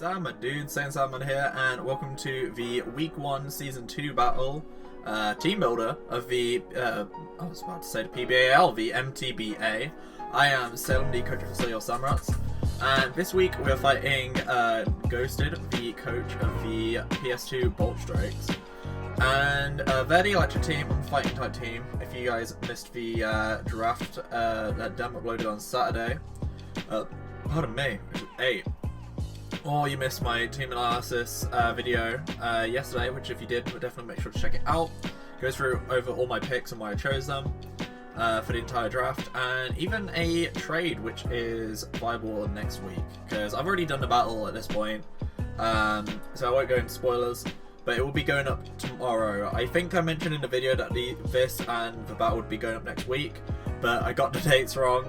Sam, my dude, Saiyan Salamander here, and welcome to the Week 1 Season 2 battle, Teambuilder of the, I was about to say the PBAL, the MTBA. I am Salamander, coach of Solihull Samurotts, and this week we're fighting Ghosted, the coach of the PS2 Bolt Strikes. And they're the electric team, I'm the fighting type team. If you guys missed the draft that Dem uploaded on Saturday, pardon me, which is 8. Or you missed my team analysis video yesterday, which if you did, definitely make sure to check it out. Goes through over all my picks and why I chose them for the entire draft, and even a trade which is viable next week, because I've already done the battle at this point, so I won't go into spoilers, but it will be going up tomorrow. I think I mentioned in the video that this and the battle would be going up next week, but I got the dates wrong.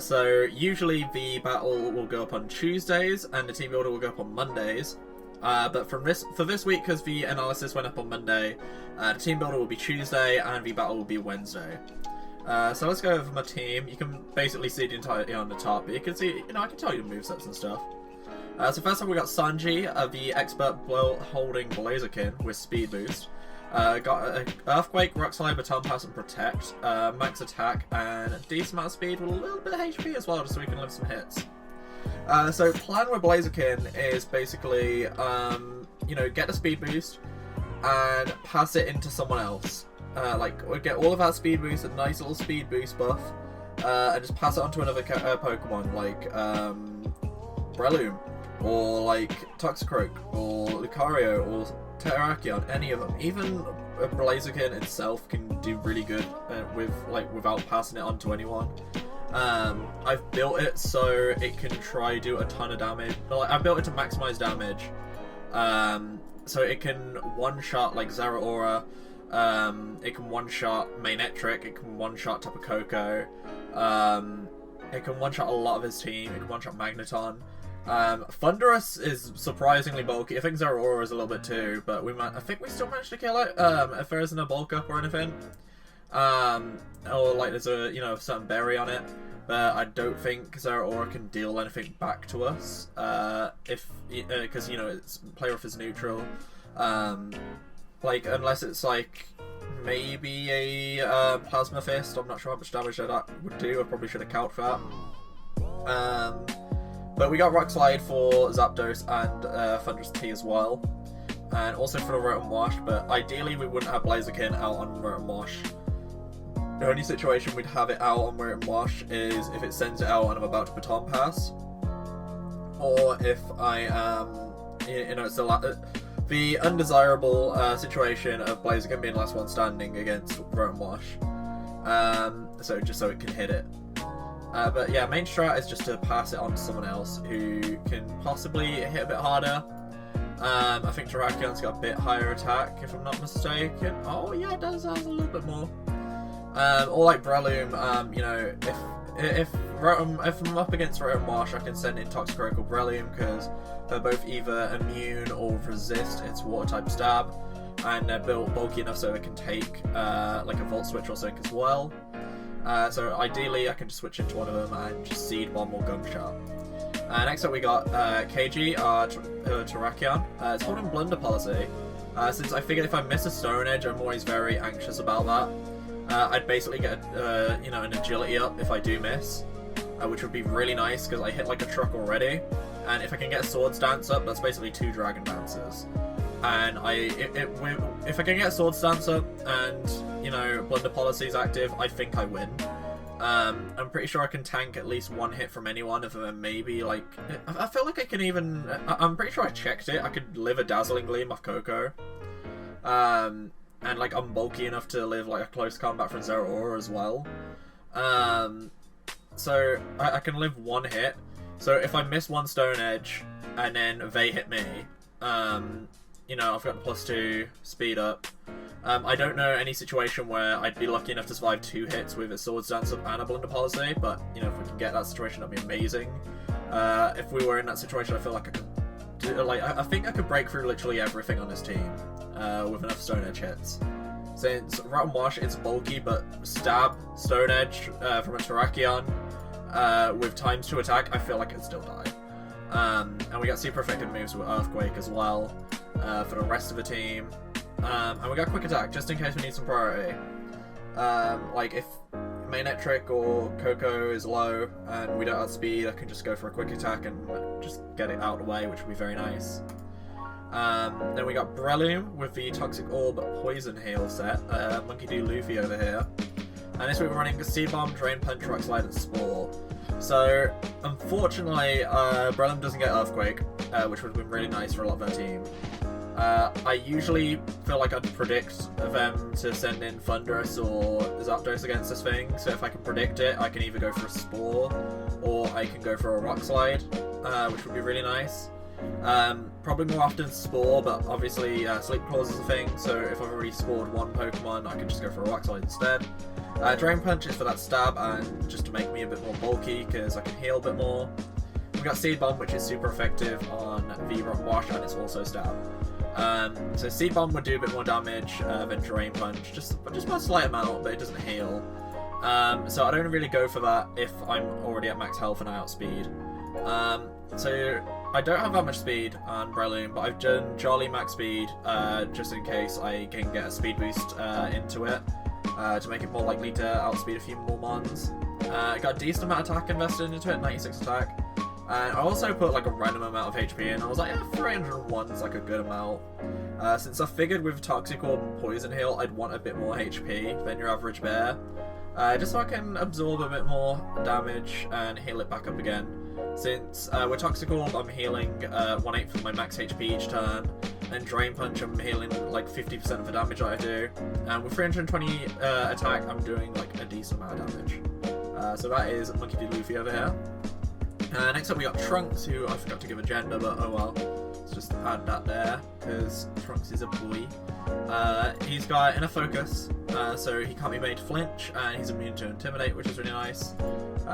So usually the battle will go up on Tuesdays and the team builder will go up on Mondays. But for this week, because the analysis went up on Monday, the team builder will be Tuesday and the battle will be Wednesday. So let's go over my team. You can basically see the entirety on the top, but you can see, I can tell you the movesets and stuff. So first up we got Sanji, the expert blow holding Blaziken with speed boost. Got Earthquake, Rock Slide, Baton Pass, and Protect, max attack, and a decent amount of speed with a little bit of HP as well, just so we can live some hits. So plan with Blaziken is basically, get the speed boost and pass it into someone else. We get all of our speed boost, a nice little speed boost buff, and just pass it on to another Pokemon, like Breloom, or like Toxicroak, or Lucario, or Terrakion, any of them. Even Blaziken itself can do really good without passing it on to anyone. I've built it so it can try do a ton of damage. I've built it to maximize damage, so it can one-shot like Zeraora, it can one-shot Manectric, it can one-shot Tapu Koko, it can one-shot a lot of his team, it can one-shot Magneton. Thunderous is surprisingly bulky. I think Zeraora is a little bit too, but I think we still managed to kill it if there isn't a bulk up or anything. Or like there's a certain berry on it, but I don't think Zeraora can deal anything back to us because it's player off is neutral. Unless it's like maybe a Plasma Fist. I'm not sure how much damage that would do. I probably should have counted for that. But we got Rock Slide for Zapdos and Thunderous T as well, and also for the Rotom Wash, but ideally we wouldn't have Blaziken out on Rotom Wash. The only situation we'd have it out on Rotom Wash is if it sends it out and I'm about to Baton Pass, or if I am, it's the undesirable situation of Blaziken being the last one standing against Rotom Wash, so just so it can hit it. But yeah, main strat is just to pass it on to someone else who can possibly hit a bit harder. I think Terrakion's got a bit higher attack, if I'm not mistaken. Oh yeah, it does have a little bit more. Or like Breloom, if I'm up against Rotom Wash, I can send in Toxicroak or Breloom because they're both either immune or resist its water type stab, and they're built bulky enough so it can take like a Volt Switch or something as well. So ideally I can just switch into one of them and just seed one more Gunshot. Next up we got KG, Terrakion. It's holding Blunder Policy, since I figured if I miss a Stone Edge I'm always very anxious about that. I'd basically get an agility up if I do miss, which would be really nice because I hit like a truck already, and if I can get a Swords Dance up, that's basically 2 Dragon Dances. And if I can get Swords Dance up and Blunder Policy is active, I think I win. I'm pretty sure I can tank at least one hit from anyone, if maybe like I feel like I can even. I'm pretty sure I checked it. I could live a Dazzling Gleam off Coco, and like I'm bulky enough to live like a close combat from Zeraora as well. So I can live one hit. So if I miss one Stone Edge and then they hit me, I've got the +2 speed up. I don't know any situation where I'd be lucky enough to survive 2 hits with a Swords Dance up and a Blunder Policy, but if we can get that situation, that'd be amazing. If we were in that situation, I feel like I could do, I think I could break through literally everything on this team with enough Stone Edge hits. Since Rotom Wash, it's bulky, but Stab, Stone Edge from a Terrakion with times 2 attack, I feel like it'd still die. And we got super effective moves with Earthquake as well for the rest of the team. And we got Quick Attack, just in case we need some priority. Like if main Electric or Coco is low and we don't have speed, I can just go for a Quick Attack and just get it out of the way, which would be very nice. Then we got Breloom with the Toxic Orb Poison Heal set. Monkey D. Luffy over here. And this week we're running Seed Bomb, Drain Punch, Rock Slide, and Spore. So, unfortunately, Breloom doesn't get Earthquake, which would have been really nice for a lot of our team. I usually feel like I'd predict them to send in Thundurus or Zapdos against this thing, so if I can predict it, I can either go for a Spore, or I can go for a Rock Slide, which would be really nice. Probably more often Spore, but obviously Sleep Clause is a thing, so if I've already spored one Pokemon, I can just go for a Rock Slide instead. Drain Punch is for that stab and just to make me a bit more bulky, because I can heal a bit more. We've got Seed Bomb, which is super effective on the Rock Wash, and it's also stab. So Seed Bomb would do a bit more damage than Drain Punch, just by a slight amount, but it doesn't heal. So I don't really go for that if I'm already at max health and I outspeed. So I don't have that much speed on Breloom, but I've done Jolly max speed just in case I can get a speed boost into it to make it more likely to outspeed a few more mons. I got a decent amount of attack invested into it, 96 attack. And I also put like a random amount of HP in. I was like, yeah, 301 is like a good amount. Since I figured with Toxic Orb and Poison Heal, I'd want a bit more HP than your average bear. Just so I can absorb a bit more damage and heal it back up again. Since with Toxic Orb, I'm healing 1/8 of my max HP each turn. And Drain Punch, I'm healing like 50% of the damage that I do. And with 320 attack, I'm doing like a decent amount of damage. So that is Monkey D. Luffy over here. Next up we got Trunks, who I forgot to give a gender, but oh well. Let's just add that there, because Trunks is a boy. He's got Inner Focus, so he can't be made to flinch, and he's immune to Intimidate, which is really nice.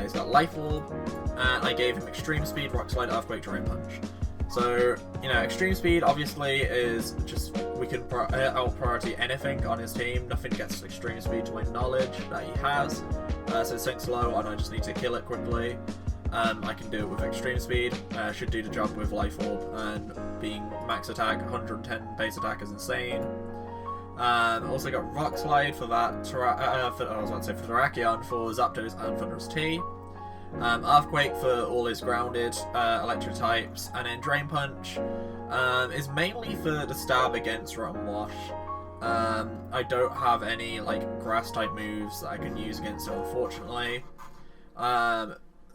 He's got Life Orb, and I gave him Extreme Speed, Rock Slide, Earthquake, Drain Punch. So, you know, Extreme Speed obviously is just, we can out-priority anything on his team. Nothing gets Extreme Speed to my knowledge that he has. So sinks low, and I just need to kill it quickly. I can do it with Extreme Speed, should do the job with Life Orb, and being max attack, 110 base attack is insane. Also got Rock Slide for that, for Terrakion, for Zapdos and Thundurus T. Earthquake for all his grounded electric types, and then Drain Punch is mainly for the stab against Rotten Wash. I don't have any like grass type moves that I can use against it, unfortunately.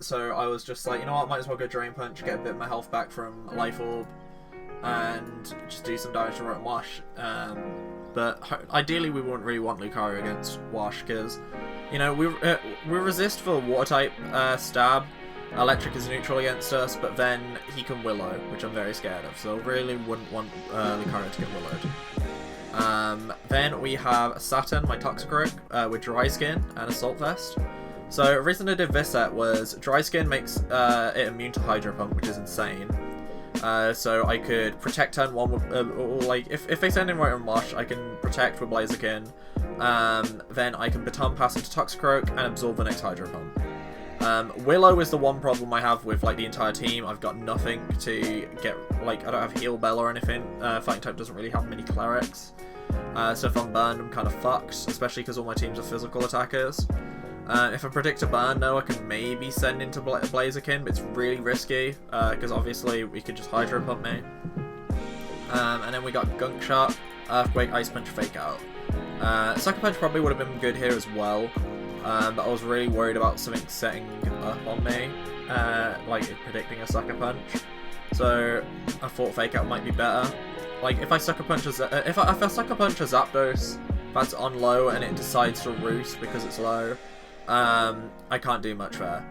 So I was just like, you know what, might as well go Drain Punch, get a bit of my health back from Life Orb, and just do some damage to Rotten Wash. But ideally we wouldn't really want Lucario against Wash, because, you know, we resist for Water type stab. Electric is neutral against us, but then he can Willow, which I'm very scared of, so I really wouldn't want Lucario to get Willowed. Then we have Saturn, my Toxicroak, with Dry Skin and Assault Vest. So the reason I did this set was Dry Skin makes it immune to Hydro Pump, which is insane. So I could protect turn 1 with, or like, if they send in Rotom Wash, I can protect with Blaziken. Then I can Baton Pass into Toxicroak and absorb the next Hydro Pump. Willow is the one problem I have with like the entire team. I've got nothing to get, like, I don't have Heal Bell or anything. Fighting type doesn't really have many Clerics. So if I'm burned, I'm kind of fucked, especially because all my teams are physical attackers. If I predict a burn, though, I can maybe send into Blaziken, but it's really risky, because obviously we could just Hydro Pump me. And then we got Gunk Shot, Earthquake, Ice Punch, Fake Out. Sucker Punch probably would have been good here as well, but I was really worried about something setting up on me, like predicting a Sucker Punch. So I thought Fake Out might be better. Like if I Sucker Punch if I Sucker Punch a Zapdos that's on low and it decides to roost because it's low, I can't do much there.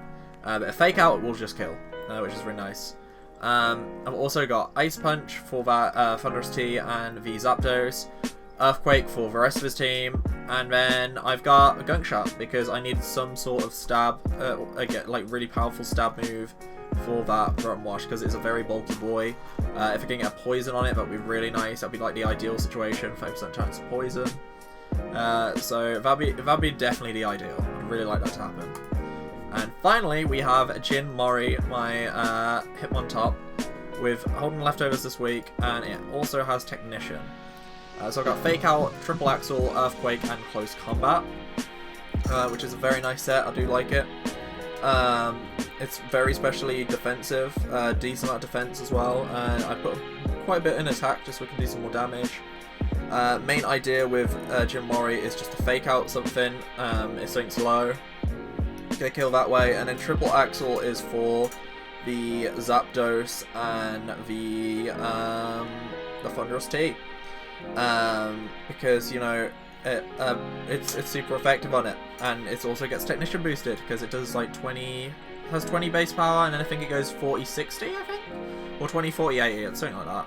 But a Fake Out will just kill, which is really nice. I've also got Ice Punch for that Thundurus T and the Zapdos, Earthquake for the rest of his team, and then I've got a Gunk Shot because I need some sort of stab, like really powerful stab move for that Rotten Wash because it's a very bulky boy. If I can get a poison on it, that would be really nice. That'd be like the ideal situation, 5% chance of poison. So that'd be definitely the ideal. I'd really like that to happen. And finally, we have Jin Mori, my Hitmon top, with Holden Leftovers this week, and it also has Technician. So I've got Fake Out, Triple Axle, Earthquake, and Close Combat, which is a very nice set. I do like it. It's very specially defensive, decent amount of defense as well, and I put quite a bit in attack just so we can do some more damage. Main idea with Jin Mori is just to fake out something, if something's low, get a kill that way, and then Triple Axle is for the Zapdos and the Thunderous T, because, you know, it's super effective on it, and it also gets Technician boosted because it does like 20 base power, and then I think it goes 40-60, I think, or 20-40-80, it's something like that.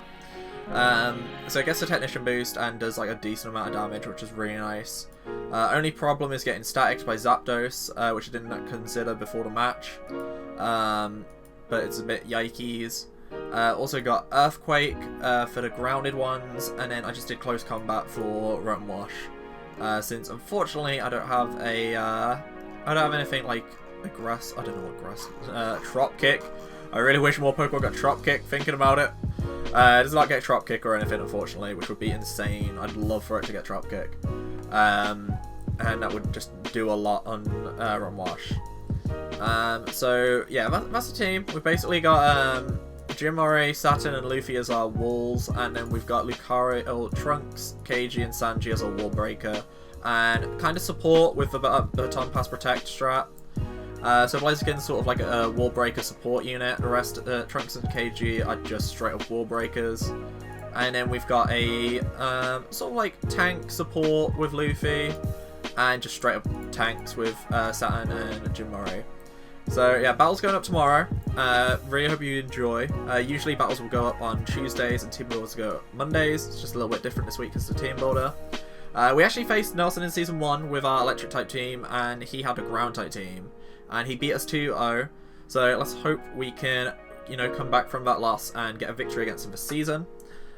So it gets a Technician boost and does like a decent amount of damage, which is really nice. Only problem is getting staticked by Zapdos, which I didn't consider before the match, but it's a bit yikes. Also got Earthquake for the grounded ones, and then I just did Close Combat for Rotom Wash, since unfortunately I don't have anything like a grass. I don't know what grass is. Trop Kick. I really wish more Pokemon got Trop Kick. Thinking about it, it does not get Trop Kick or anything, unfortunately, which would be insane. I'd love for it to get Trop Kick, and that would just do a lot on Rotom Wash. So yeah, that's the team. We've basically got Jin Mori, Saturn, and Luffy as our walls, and then we've got Lucario, Trunks, Keiji, and Sanji as our wall breaker, and kind of support with the Baton Pass Protect strat. So Blaziken's sort of like a wall breaker support unit. The rest, Trunks and Keiji, are just straight up wall breakers. And then we've got a sort of like tank support with Luffy, and just straight up tanks with Saturn and Jin Mori. So yeah, battles going up tomorrow. Really hope you enjoy. Usually battles will go up on Tuesdays and team builders go up Mondays. It's just a little bit different this week because it's a team builder. We actually faced Nelson in Season 1 with our electric type team, and he had a ground type team, and he beat us 2-0. So let's hope we can, you know, come back from that loss and get a victory against him this season.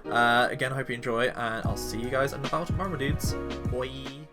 Again, I hope you enjoy, and I'll see you guys in the battle tomorrow, dudes. Bye.